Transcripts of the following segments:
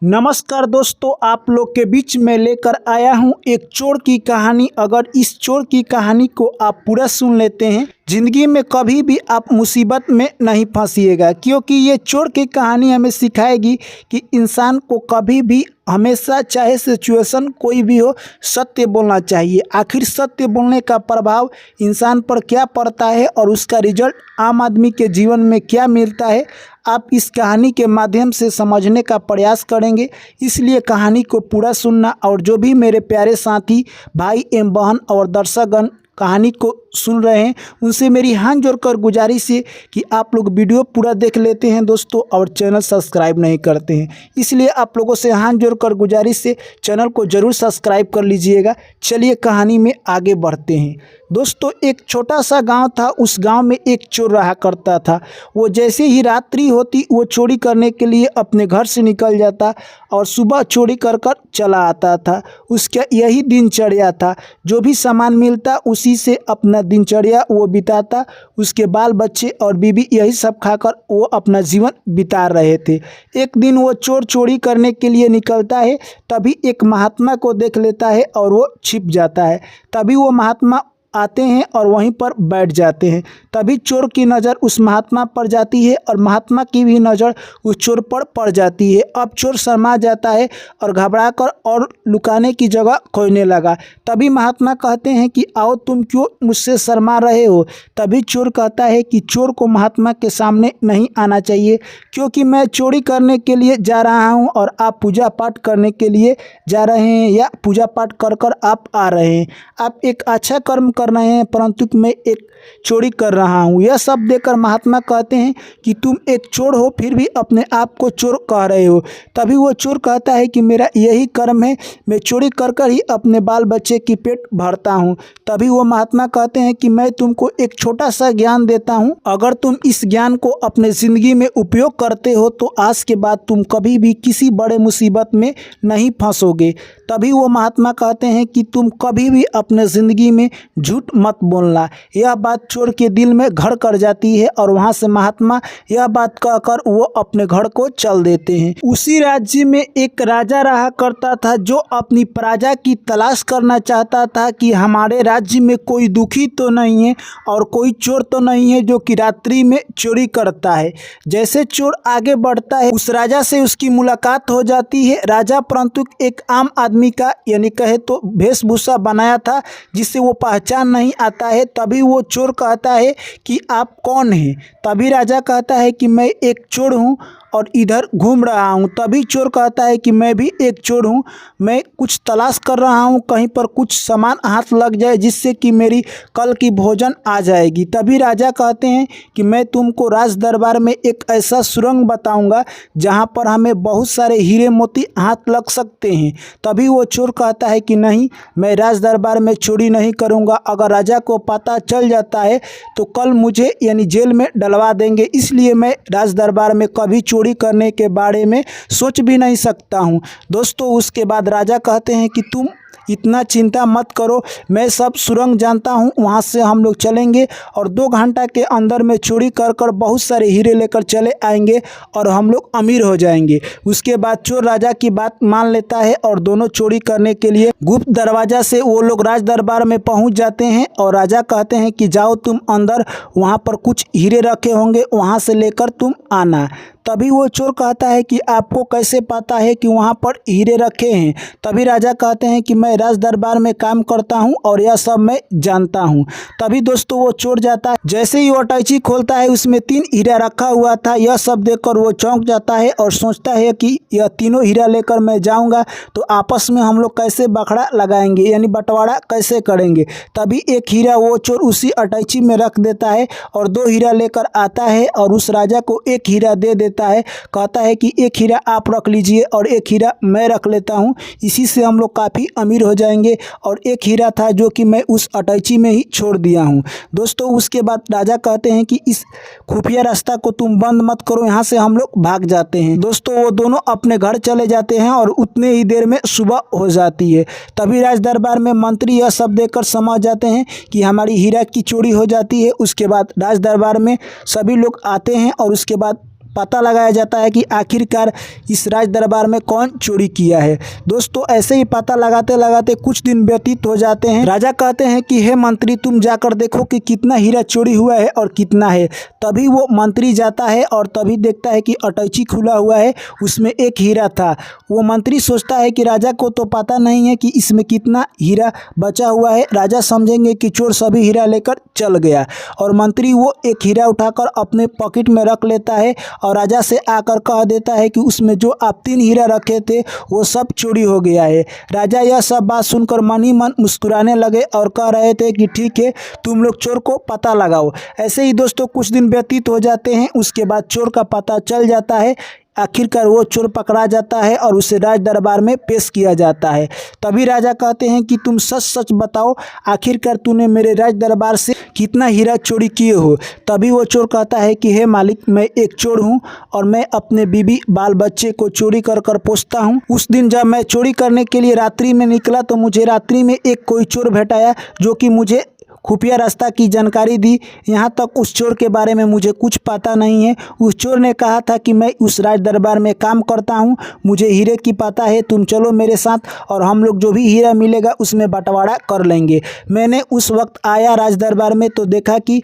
नमस्कार दोस्तों, आप लोग के बीच में लेकर आया हूं एक चोर की कहानी। अगर इस चोर की कहानी को आप पूरा सुन लेते हैं, ज़िंदगी में कभी भी आप मुसीबत में नहीं फंसिएगा, क्योंकि ये चोर की कहानी हमें सिखाएगी कि इंसान को कभी भी हमेशा, चाहे सिचुएशन कोई भी हो, सत्य बोलना चाहिए। आखिर सत्य बोलने का प्रभाव इंसान पर क्या पड़ता है और उसका रिजल्ट आम आदमी के जीवन में क्या मिलता है, आप इस कहानी के माध्यम से समझने का प्रयास करेंगे। इसलिए कहानी को पूरा सुनना। और जो भी मेरे प्यारे साथी, भाई एवं बहन और दर्शकगण कहानी को सुन रहे हैं, उनसे मेरी हाथ जोड़कर गुजारिश है कि आप लोग वीडियो पूरा देख लेते हैं दोस्तों, और चैनल सब्सक्राइब नहीं करते हैं। इसलिए आप लोगों से हाथ जोड़कर गुजारिश है, चैनल को ज़रूर सब्सक्राइब कर लीजिएगा। चलिए कहानी में आगे बढ़ते हैं दोस्तों। एक छोटा सा गांव था। उस गांव में एक चोर रहा करता था। वो जैसे ही रात्रि होती, वो चोरी करने के लिए अपने घर से निकल जाता और सुबह चोरी कर कर चला आता था। उसका यही दिनचर्या था। जो भी सामान मिलता उसी से अपना दिनचर्या वो बिताता। उसके बाल बच्चे और बीवी यही सब खाकर वो अपना जीवन बिता रहे थे। एक दिन वो चोर चोरी करने के लिए निकलता है। तभी एक महात्मा को देख लेता है और वो छिप जाता है। तभी वो महात्मा आते हैं और वहीं पर बैठ जाते हैं। तभी चोर की नज़र उस महात्मा पर जाती है और महात्मा की भी नज़र उस चोर पर पड़ जाती है। अब चोर शर्मा जाता है और घबराकर और लुकाने की जगह खोजने लगा। तभी महात्मा कहते हैं कि आओ, तुम क्यों मुझसे शर्मा रहे हो। तभी चोर कहता है कि चोर को महात्मा के सामने नहीं आना चाहिए, क्योंकि मैं चोरी करने के लिए जा रहा हूँ और आप पूजा पाठ करने के लिए जा रहे हैं, या पूजा पाठ कर कर आप आ रहे हैं। आप एक अच्छा कर्म कर रहे हैं, परंतु मैं एक चोरी कर रहा हूँ। यह सब देखकर महात्मा कहते हैं कि तुम एक चोर हो, फिर भी अपने आप को चोर कह रहे हो। तभी वो चोर कहता है कि मेरा यही कर्म है, मैं चोरी कर कर ही अपने बाल बच्चे की पेट भरता हूँ। तभी वो महात्मा कहते हैं कि मैं तुमको एक छोटा सा ज्ञान देता हूँ। अगर तुम इस ज्ञान को अपने ज़िंदगी में उपयोग करते हो तो आज के बाद तुम कभी भी किसी बड़े मुसीबत में नहीं फंसोगे। तभी वो महात्मा कहते हैं कि तुम कभी भी अपने ज़िंदगी में झूठ मत बोलना। यह बात चोर के दिल में घर कर जाती है और वहाँ से महात्मा यह बात कहकर वो अपने घर को चल देते हैं। उसी राज्य में एक राजा रहा करता था, जो अपनी प्रजा की तलाश करना चाहता था कि हमारे राज्य में कोई दुखी तो नहीं है और कोई चोर तो नहीं है जो कि रात्रि में चोरी करता है। जैसे चोर आगे बढ़ता है, उस राजा से उसकी मुलाकात हो जाती है। राजा परंतु एक आम आदमी का, यानी कहे तो वेशभूषा बनाया था, जिससे वो पहचान नहीं आता है। तभी वो चोर कहता है कि आप कौन हैं। तभी राजा कहता है कि मैं एक चोर हूँ और इधर घूम रहा हूँ। तभी चोर कहता है कि मैं भी एक चोर हूँ, मैं कुछ तलाश कर रहा हूँ, कहीं पर कुछ सामान हाथ लग जाए जिससे कि मेरी कल की भोजन आ जाएगी। तभी राजा कहते हैं कि मैं तुमको राज दरबार में एक ऐसा सुरंग बताऊंगा जहाँ पर हमें बहुत सारे हीरे मोती हाथ लग सकते हैं। तभी वो चोर कहता है कि नहीं, मैं राज दरबार में चोरी नहीं करूँगा। अगर राजा को पता चल जाता है तो कल मुझे यानी जेल में डलवा देंगे, इसलिए मैं राज दरबार में कभी चोरी करने के बारे में सोच भी नहीं सकता हूं। दोस्तों, उसके बाद राजा कहते हैं कि तुम इतना चिंता मत करो, मैं सब सुरंग जानता हूँ, वहाँ से हम लोग चलेंगे और 2 घंटा के अंदर में चोरी कर कर बहुत सारे हीरे लेकर चले आएंगे और हम लोग अमीर हो जाएंगे। उसके बाद चोर राजा की बात मान लेता है और दोनों चोरी करने के लिए गुप्त दरवाजा से वो लोग राज दरबार में पहुँच जाते हैं। और राजा कहते हैं कि जाओ तुम अंदर, वहाँ पर कुछ हीरे रखे होंगे, वहाँ से लेकर तुम आना। तभी वो चोर कहता है कि आपको कैसे पता है कि वहाँ पर हीरे रखे हैं। तभी राजा कहते हैं कि मैं राज दरबार में काम करता हूँ और यह सब मैं जानता हूँ। तभी दोस्तों वो चोर जाता है। जैसे ही वो अटैची खोलता है, उसमें 3 हीरा रखा हुआ था। यह सब देखकर वो चौंक जाता है और सोचता है कि यह तीनों हीरा लेकर मैं जाऊँगा तो आपस में हम लोग कैसे बखड़ा लगाएंगे, यानी बंटवारा कैसे करेंगे। तभी एक हीरा वो चोर उसी अटैची में रख देता है और 2 हीरा लेकर आता है और उस राजा को 1 हीरा दे देता है। कहता है कि 1 हीरा आप रख लीजिए और 1 हीरा मैं रख लेता हूँ, इसी से हम लोग काफ़ी अमीर हो जाएंगे। और 1 हीरा था जो कि मैं उस अटैची में ही छोड़ दिया हूँ। दोस्तों, उसके बाद राजा कहते हैं कि इस खुफिया रास्ता को तुम बंद मत करो, यहाँ से हम लोग भाग जाते हैं। दोस्तों, वो दोनों अपने घर चले जाते हैं और उतने ही देर में सुबह हो जाती है। तभी राज दरबार में मंत्री यह सब देखकर समझ जाते हैं कि हमारी हीरा की चोरी हो जाती है। उसके बाद राज दरबार में सभी लोग आते हैं और उसके बाद पता लगाया जाता है कि आखिरकार इस राज दरबार में कौन चोरी किया है। दोस्तों ऐसे ही पता लगाते लगाते कुछ दिन व्यतीत हो जाते हैं। राजा कहते हैं कि हे मंत्री, तुम जाकर देखो कि कितना हीरा चोरी हुआ है और कितना है। तभी वो मंत्री जाता है और तभी देखता है कि अटैची खुला हुआ है, उसमें एक हीरा था। वो मंत्री सोचता है कि राजा को तो पता नहीं है कि इसमें कितना हीरा बचा हुआ है। राजा समझेंगे कि चोर सभी हीरा लेकर चल गया और मंत्री वो एक हीरा उठाकर अपने पॉकेट में रख लेता है और राजा से आकर कह देता है कि उसमें जो आप 3 हीरा रखे थे वो सब चोरी हो गया है। राजा यह सब बात सुनकर मन ही मन मुस्कुराने लगे और कह रहे थे कि ठीक है, तुम लोग चोर को पता लगाओ। ऐसे ही दोस्तों कुछ दिन व्यतीत हो जाते हैं। उसके बाद चोर का पता चल जाता है। आखिरकार वो चोर पकड़ा जाता है और उसे राज दरबार में पेश किया जाता है। तभी राजा कहते हैं कि तुम सच सच बताओ, आखिरकार तूने मेरे राज दरबार से कितना हीरा चोरी किए हो। तभी वो चोर कहता है कि हे मालिक, मैं एक चोर हूँ और मैं अपने बीवी बाल बच्चे को चोरी कर कर पोसता हूँ। उस दिन जब मैं चोरी करने के लिए रात्रि में निकला तो मुझे रात्रि में एक कोई चोर भेटाया जो कि मुझे खुफिया रास्ता की जानकारी दी। यहाँ तक उस चोर के बारे में मुझे कुछ पता नहीं है। उस चोर ने कहा था कि मैं उस राज दरबार में काम करता हूँ, मुझे हीरे की पता है, तुम चलो मेरे साथ और हम लोग जो भी हीरा मिलेगा उसमें बंटवारा कर लेंगे। मैंने उस वक्त आया राज दरबार में तो देखा कि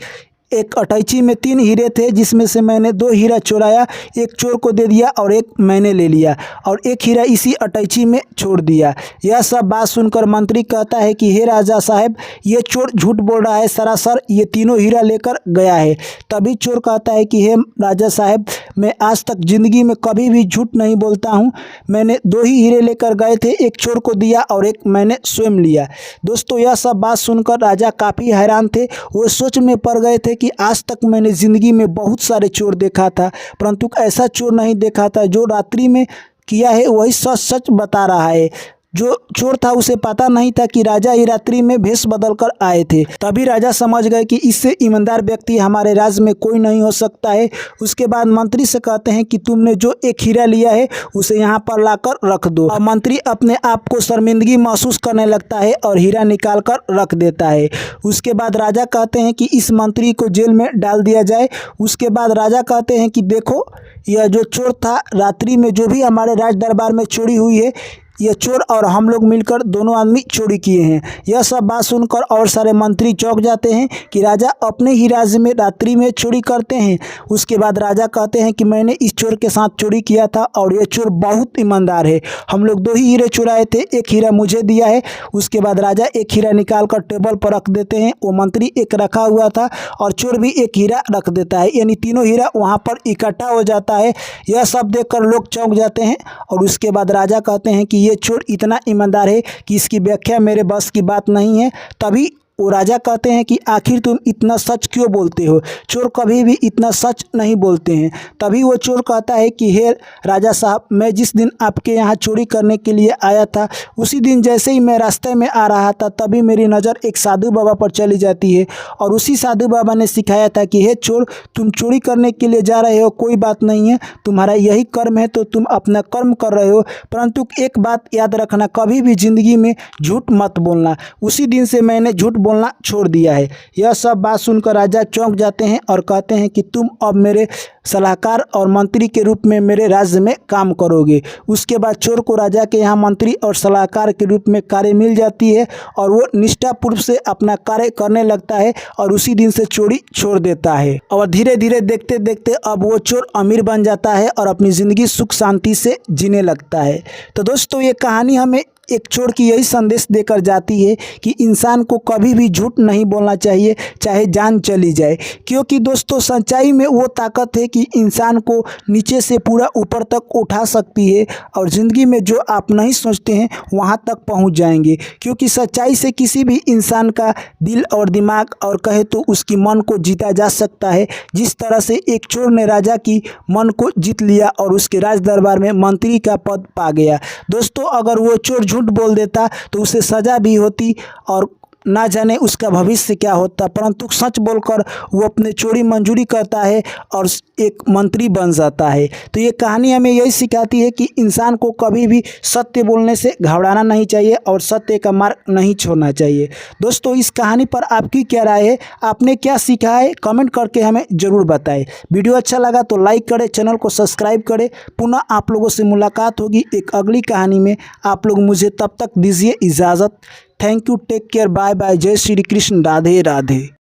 एक अटैची में 3 हीरे थे, जिसमें से मैंने 2 हीरा चुराया, एक चोर को दे दिया और एक मैंने ले लिया और एक हीरा इसी अटैची में छोड़ दिया। यह सब बात सुनकर मंत्री कहता है कि हे राजा साहब, ये चोर झूठ बोल रहा है, सरासर ये तीनों हीरा लेकर गया है। तभी चोर कहता है कि हे राजा साहब, मैं आज तक ज़िंदगी में कभी भी झूठ नहीं बोलता हूँ। मैंने 2 ही हीरे लेकर गए थे, एक चोर को दिया और एक मैंने स्वयं लिया। दोस्तों यह सब बात सुनकर राजा काफ़ी हैरान थे। वो सोच में पड़ गए थे कि आज तक मैंने ज़िंदगी में बहुत सारे चोर देखा था, परंतु ऐसा चोर नहीं देखा था जो रात्रि में किया है वही सच सच बता रहा है। जो चोर था उसे पता नहीं था कि राजा ही रात्रि में भेष बदल कर आए थे। तभी राजा समझ गए कि इससे ईमानदार व्यक्ति हमारे राज्य में कोई नहीं हो सकता है। उसके बाद मंत्री से कहते हैं कि तुमने जो एक हीरा लिया है उसे यहाँ पर लाकर रख दो। और मंत्री अपने आप को शर्मिंदगी महसूस करने लगता है और हीरा निकाल कर रख देता है। उसके बाद राजा कहते हैं कि इस मंत्री को जेल में डाल दिया जाए। उसके बाद राजा कहते हैं कि देखो, यह जो चोर था, रात्रि में जो भी हमारे राज दरबार में चोरी हुई है, ये चोर और हम लोग मिलकर दोनों आदमी चोरी किए हैं। यह सब बात सुनकर और सारे मंत्री चौंक जाते हैं कि राजा अपने ही राज्य में रात्रि में चोरी करते हैं। उसके बाद राजा कहते हैं कि मैंने इस चोर के साथ चोरी किया था और ये चोर बहुत ईमानदार है। हम लोग 2 ही हीरे चुराए थे, एक हीरा मुझे दिया है। उसके बाद राजा एक हीरा निकाल कर टेबल पर रख देते हैं। वो मंत्री एक रखा हुआ था और चोर भी एक हीरा रख देता है, यानी तीनों हीरा वहाँ पर इकट्ठा हो जाता है। यह सब देखकर लोग चौंक जाते हैं और उसके बाद राजा कहते हैं कि ये चोर इतना ईमानदार है कि इसकी व्याख्या मेरे बस की बात नहीं है। तभी वो राजा कहते हैं कि आखिर तुम इतना सच क्यों बोलते हो, चोर कभी भी इतना सच नहीं बोलते हैं। तभी वो चोर कहता है कि हे राजा साहब, मैं जिस दिन आपके यहाँ चोरी करने के लिए आया था, उसी दिन जैसे ही मैं रास्ते में आ रहा था तभी मेरी नज़र एक साधु बाबा पर चली जाती है और उसी साधु बाबा ने सिखाया था कि हे चोर, तुम चोरी करने के लिए जा रहे हो, कोई बात नहीं है, तुम्हारा यही कर्म है तो तुम अपना कर्म कर रहे हो, परंतु एक बात याद रखना, कभी भी ज़िंदगी में झूठ मत बोलना। उसी दिन से मैंने झूठ बोलना छोड़ दिया है। यह सब बात सुनकर राजा चौंक जाते हैं और कहते हैं कि तुम अब मेरे सलाहकार और मंत्री के रूप में मेरे राज्य में काम करोगे। उसके बाद चोर को राजा के यहाँ मंत्री और सलाहकार के रूप में कार्य मिल जाती है और वो निष्ठापूर्व से अपना कार्य करने लगता है और उसी दिन से चोरी छोड़ देता है। और धीरे धीरे देखते देखते अब वो चोर अमीर बन जाता है और अपनी ज़िंदगी सुख शांति से जीने लगता है। तो दोस्तों ये कहानी हमें एक चोर की यही संदेश देकर जाती है कि इंसान को कभी भी झूठ नहीं बोलना चाहिए, चाहे जान चली जाए, क्योंकि दोस्तों सच्चाई में वो ताकत है कि इंसान को नीचे से पूरा ऊपर तक उठा सकती है और ज़िंदगी में जो आप नहीं सोचते हैं वहाँ तक पहुँच जाएंगे। क्योंकि सच्चाई से किसी भी इंसान का दिल और दिमाग और कहे तो उसकी मन को जीता जा सकता है। जिस तरह से एक चोर ने राजा की मन को जीत लिया और उसके राज दरबार में मंत्री का पद पा गया। दोस्तों अगर वो चोर झूठ बोल देता तो उसे सज़ा भी होती और ना जाने उसका भविष्य क्या होता, परंतु सच बोलकर वो अपने चोरी मंजूरी करता है और एक मंत्री बन जाता है। तो ये कहानी हमें यही सिखाती है कि इंसान को कभी भी सत्य बोलने से घबराना नहीं चाहिए और सत्य का मार्ग नहीं छोड़ना चाहिए। दोस्तों, इस कहानी पर आपकी क्या राय है? आपने क्या सीखा है? कमेंट करके हमें ज़रूर बताएं। वीडियो अच्छा लगा तो लाइक करें, चैनल को सब्सक्राइब करें। पुनः आप लोगों से मुलाकात होगी एक अगली कहानी में। आप लोग मुझे तब तक दीजिए इजाज़त। Thank you, take care, bye bye, जय श्री कृष्ण, राधे राधे।